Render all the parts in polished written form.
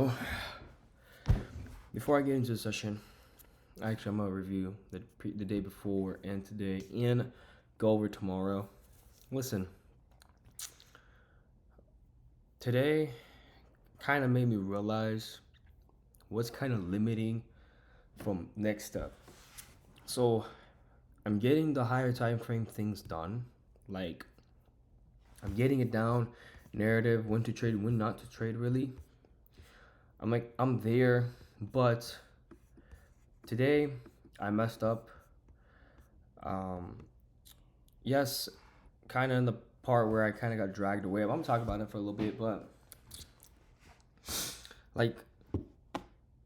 Oh, before I get into the session, actually, I'm gonna review the day before and today, and go over tomorrow. Listen, today kind of made me realize what's kind of limiting from next step. So I'm getting the higher time frame things done. Like I'm getting it down, narrative, when to trade, when not to trade. Really, I'm there, but today I messed up. Um, yes, kind of in the part where I kind of got dragged away. I'm talking about it for a little bit, but like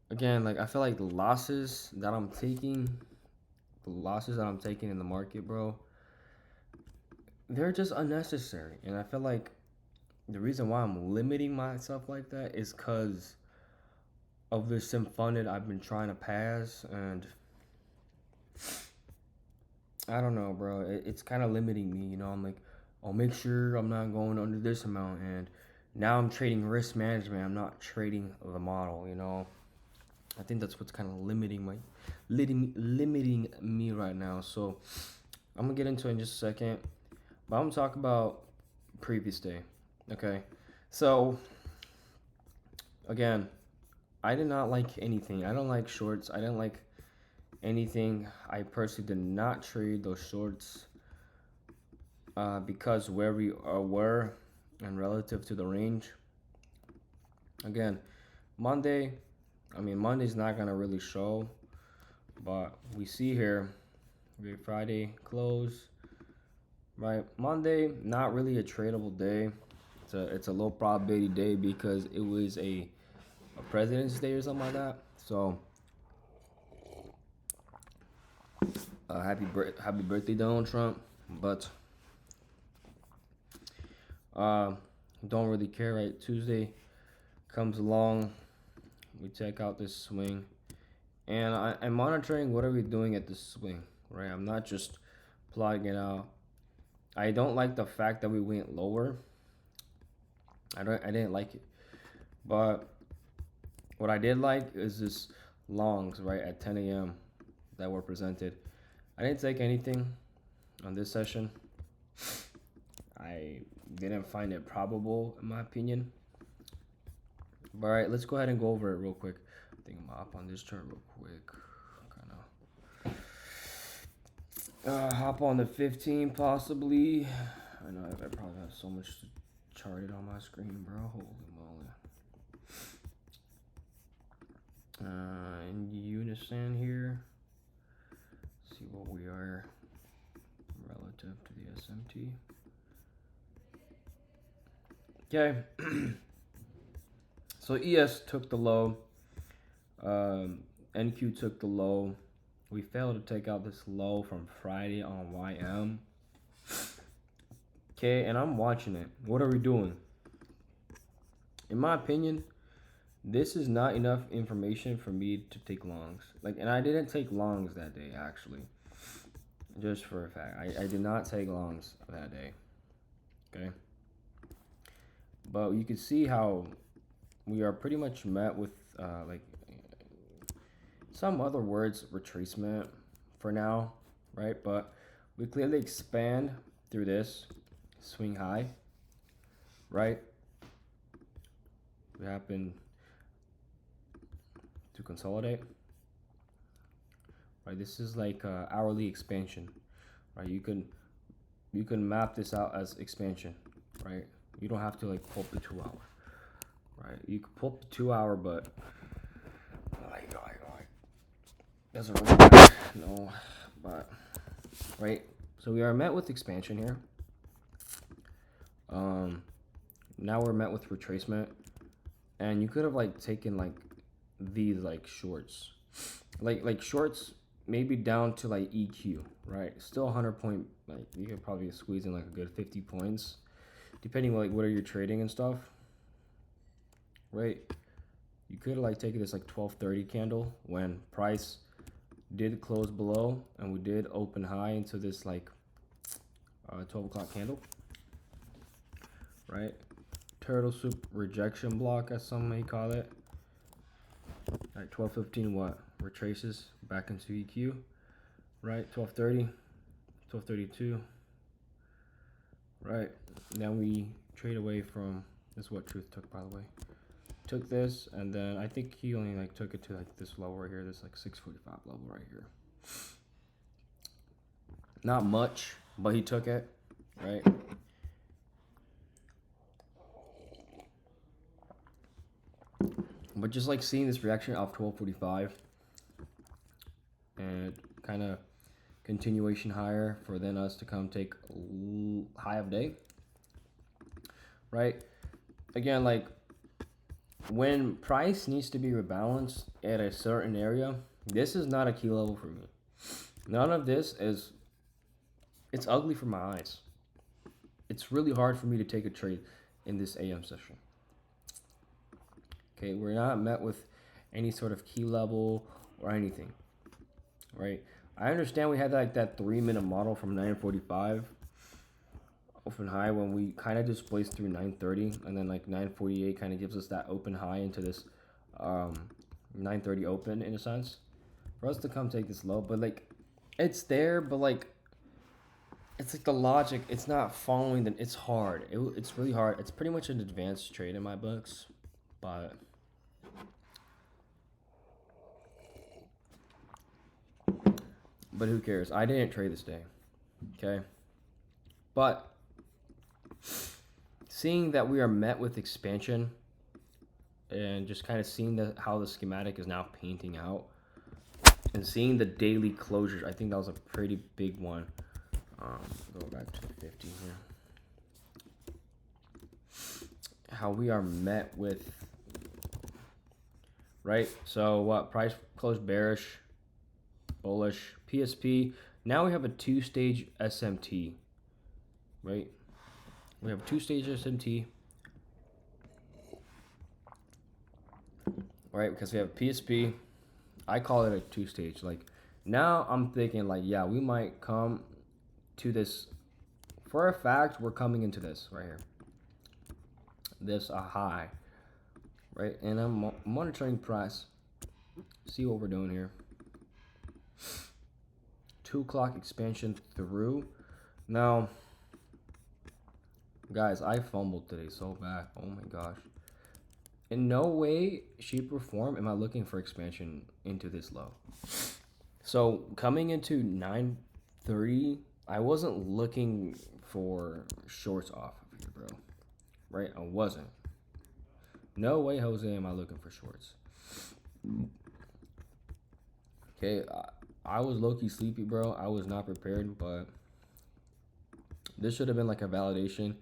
again, like I feel like the losses that I'm taking in the market, bro, they're just unnecessary. And I feel like the reason why I'm limiting myself like that is because of this sim fund that I've been trying to pass, and I don't know, bro. It's kind of limiting me. I'm like, I'll make sure I'm not going under this amount, and now I'm trading risk management. I'm not trading the model. I think that's what's kind of limiting me right now. So I'm gonna get into it in just a second, but I'm gonna talk about previous day. Okay, so again, I did not like anything. I don't like shorts. I didn't like anything. I personally did not trade those shorts because where we were and relative to the range. Again, Monday. Monday's not gonna really show, but we see here, Friday close, right? Monday, not really a tradable day. It's a low probability day because it was a President's Day or something like that. So, happy birthday, Donald Trump. But uh, don't really care, right? Tuesday comes along, we check out this swing, and I'm monitoring what are we doing at this swing, right? I'm not just plotting it out. I don't like the fact that we went lower. I didn't like it, but what I did like is this longs right at 10 a.m. that were presented. I didn't take anything on this session. I didn't find it probable, in my opinion. But all right, let's go ahead and go over it real quick. I think I'm up on this chart real quick. Kind of hop on the 15 possibly. I know I probably have so much charted on my screen, bro. Holy moly. In unison here. See what we are relative to the SMT. Okay. So ES took the low. NQ took the low. We failed to take out this low from Friday on YM. Okay, and I'm watching it. What are we doing? In my opinion, this is not enough information for me to take longs. And I didn't take longs that day, actually. Just for a fact. I did not take longs that day. Okay? But you can see how we are pretty much met with, some other words, retracement for now, right? But we clearly expand through this swing high, right? We happen to consolidate, right? This is like hourly expansion, right? You can map this out as expansion, right? You don't have to pull up the 2 hour, right? You can pull up the 2 hour, but doesn't really matter, no. But right, so we are met with expansion here. Now we're met with retracement, and you could have taken these shorts, like shorts maybe down to EQ, right? Still 100 point, you could probably squeeze in a good 50 points, depending what are you trading and stuff, right? You could have taken this 12:30 candle when price did close below, and we did open high into this 12 o'clock candle, right? Turtle soup rejection block, as some may call it. All right, 12.15 what? Retraces back into EQ. Right, 12.30, 12.32. Right, now we trade away from, this is what Truth took, by the way. Took this, and then I think he only like took it to like this level right here, this like 645 level right here. Not much, but he took it, right? But just like seeing this reaction off 1245 and kind of continuation higher for then us to come take high of day, right? Again, like when price needs to be rebalanced at a certain area, this is not a key level for me. None of this is, it's ugly for my eyes. It's really hard for me to take a trade in this AM session. Okay, we're not met with any sort of key level or anything, right? I understand we had like that 3-minute model from 945 open high when we kind of displaced through 930, and then like 948 kind of gives us that open high into this 930 open in a sense for us to come take this low. But like it's there, but like it's like the logic, it's not following the, it's hard. It's really hard. It's pretty much an advanced trade in my books, but who cares? I didn't trade this day, okay? But seeing that we are met with expansion and just kind of seeing how the schematic is now painting out and seeing the daily closures, I think that was a pretty big one. Go back to 50 here. How we are met with, right? So what, price closed bearish, bullish, PSP. Now we have a 2-stage SMT, right? We have a 2-stage SMT, right? Because we have PSP. I call it a 2-stage. Like now I'm thinking like, yeah, we might come to this. For a fact, we're coming into this right here. This a high, right? And I'm monitoring price. See what we're doing here. 2 o'clock expansion through. Now, guys, I fumbled today so bad. Oh my gosh. In no way, shape, or form am I looking for expansion into this low. So coming into 930, I wasn't looking for shorts off of here, bro. Right? I wasn't. No way, Jose, am I looking for shorts. Okay, I was low-key sleepy, bro. I was not prepared, but this should have been like a validation.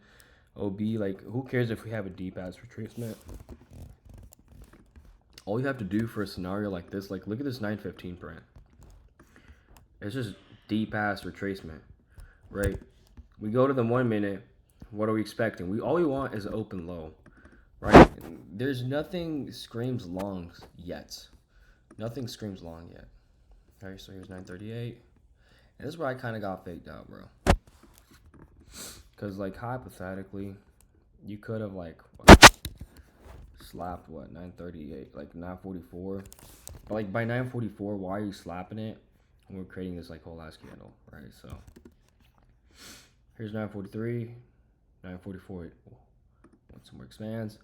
OB, like, who cares if we have a deep-ass retracement? All you have to do for a scenario like this, like, look at this 915 print. It's just deep-ass retracement, right? We go to the 1 minute. What are we expecting? All we want is an open low, right? There's nothing screams long yet. Nothing screams long yet. Okay, so here's 938. And this is where I kind of got faked out, bro. Because, like, hypothetically, you could have, like, slapped, 938? Like, 944. But, like, by 944, why are you slapping it? And we're creating this, like, whole ass candle, right? So, here's 943. 944. Want some more expands.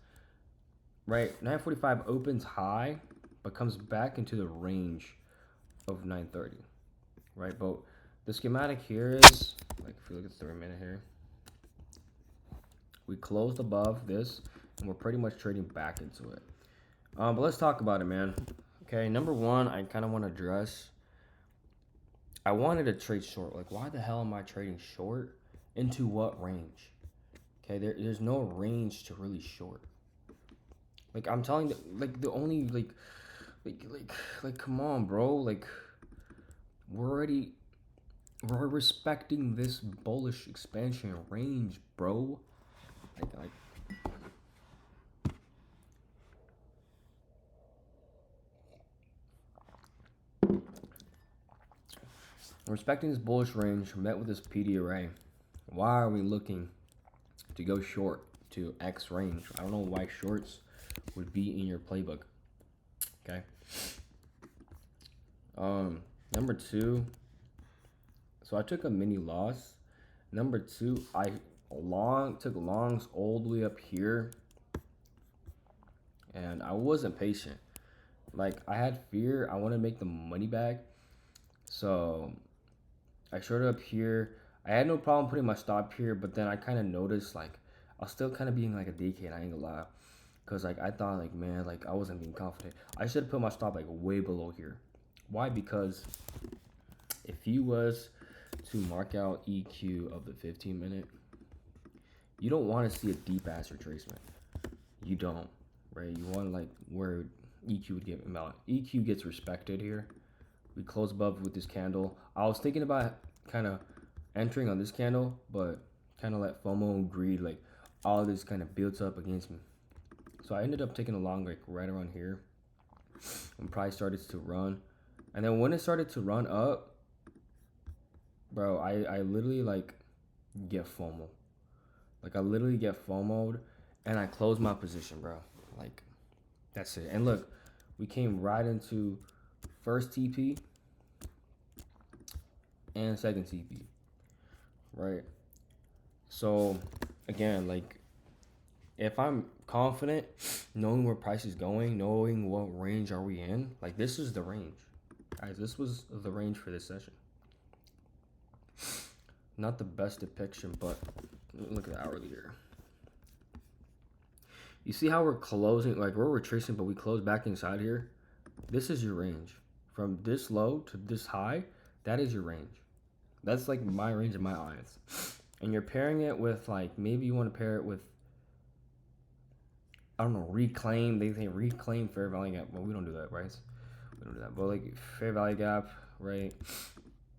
Right, 945 opens high, but comes back into the range of 930, right? But the schematic here is, like, if you look at the 3 minute here, we closed above this, and we're pretty much trading back into it. But let's talk about it, man. Okay, number one, I kind of want to address, I wanted to trade short. Like, why the hell am I trading short? Into what range? Okay, there's no range to really short. Like, I'm telling you, like, the only, like, come on, bro. Like, we're respecting this bullish expansion range, bro. Like, respecting this bullish range, met with this PD array. Why are we looking to go short to X range? I don't know why shorts would be in your playbook. Okay. Number two. So I took a mini loss. Number two, I took longs all the way up here, and I wasn't patient. Like I had fear. I want to make the money back, so I showed up here. I had no problem putting my stop here, but then I kind of noticed like I was still kind of being like a DK. I ain't gonna lie, cause like I thought like man, like I wasn't being confident. I should have put my stop like way below here. Why? Because if he was to mark out EQ of the 15-minute, you don't want to see a deep ass retracement. You don't, right? You want like where EQ would get about. EQ gets respected here. We close above with this candle. I was thinking about kind of entering on this candle, but kind of let FOMO and greed, like all this kind of builds up against me. So I ended up taking a long like right around here when price started to run. And then when it started to run up, bro, I literally like get FOMO. Like I literally get FOMO'd and I close my position, bro. Like that's it. And look, we came right into first TP and second TP, right? So again, like if I'm confident, knowing where price is going, knowing what range are we in, like this is the range, guys. This was the range for this session. Not the best depiction, but look at the hourly here. You see how we're closing, like we're retracing, but we close back inside here. This is your range. From this low to this high, that is your range. That's like my range in my eyes. And you're pairing it with like, maybe you want to pair it with, I don't know, reclaim. They say reclaim fair value gap. Well, we don't do that, right? We don't do that. But like fair value gap, right?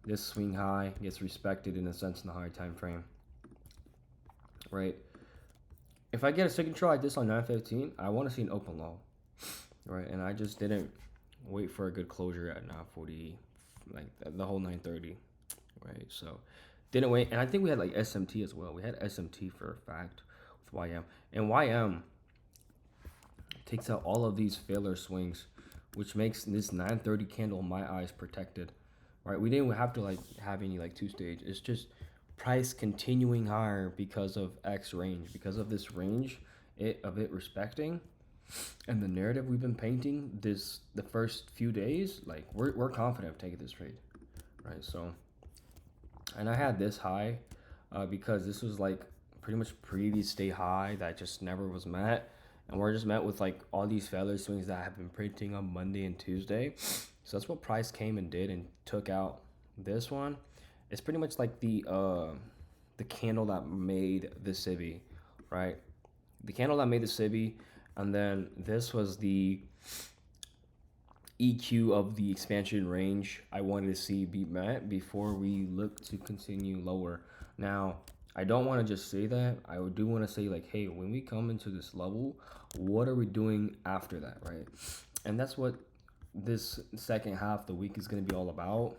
This swing high gets respected in a sense in the higher time frame, right? If I get a second try like this on 9:15, I want to see an open low, right? And I just didn't wait for a good closure at 9:40, like the whole 9:30, right? So didn't wait, and I think we had like SMT as well. We had SMT for a fact with YM, and YM takes out all of these failure swings, which makes this 9:30 candle in my eyes protected, right? We didn't have to like have any like two-stage. It's just price continuing higher because of X range, because of this range of it respecting, and the narrative we've been painting the first few days. Like we're confident of taking this trade, right? So, and I had this high because this was like pretty much previous day high that just never was met. And we're just met with like all these failure swings that have been printing on Monday and Tuesday. So that's what price came and did and took out this one. It's pretty much like the candle that made the Cibi, right? The candle that made the Cibi, and then this was the EQ of the expansion range I wanted to see be met before we look to continue lower. Now, I don't want to just say that. I do want to say like, hey, when we come into this level, what are we doing after that, right? And that's what this second half of the week is going to be all about,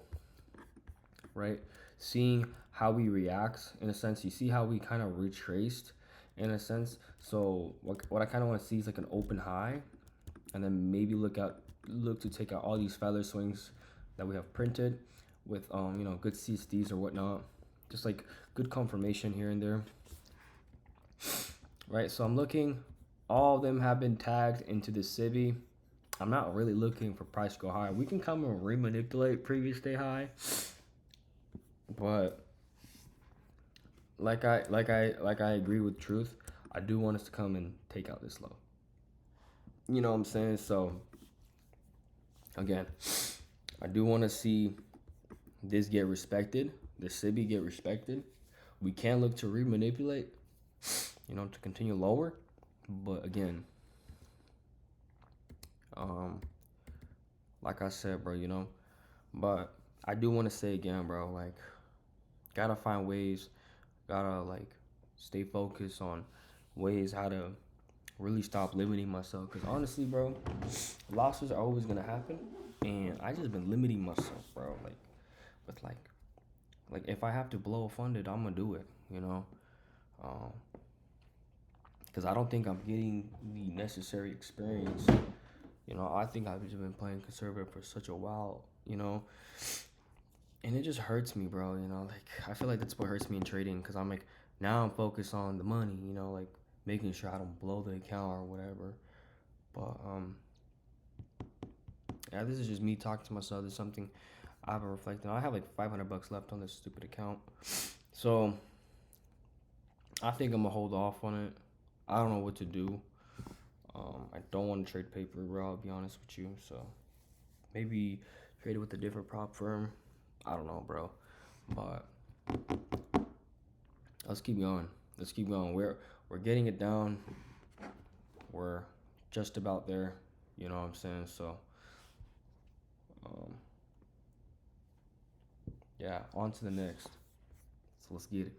right? Seeing how we react in a sense. You see how we kind of retraced in a sense. So what I kind of want to see is like an open high, and then maybe look to take out all these feather swings that we have printed with you know, good CSDs or whatnot. Just like good confirmation here and there, right? So I'm looking, all of them have been tagged into the Cibi. I'm not really looking for price to go higher. We can come and remanipulate previous day high, but like I agree with Truth. I do want us to come and take out this low. You know what I'm saying? So again, I do want to see this get respected, the Cibi get respected. We can look to remanipulate, you know, to continue lower. But again, like I said, bro, you know, but I do want to say again, bro, like, gotta find ways, gotta like stay focused on ways how to really stop limiting myself. Because honestly, bro, losses are always gonna happen, and I just been limiting myself, bro. Like with like if I have to blow a funded, I'm gonna do it, you know. Because I don't think I'm getting the necessary experience, You know, I think I've just been playing conservative for such a while, you know, and it just hurts me, bro. You know, like I feel like that's what hurts me in trading because I'm like now I'm focused on the money, you know, like making sure I don't blow the account or whatever. But yeah, this is just me talking to myself. There's something I've been reflecting on. I have like $500 left on this stupid account, so I think I'm gonna hold off on it. I don't know what to do. I don't want to trade paper, bro. I'll be honest with you. So maybe trade it with a different prop firm. I don't know, bro. But let's keep going. Let's keep going. We're getting it down. We're just about there. You know what I'm saying? So um, yeah, on to the next. So let's get it.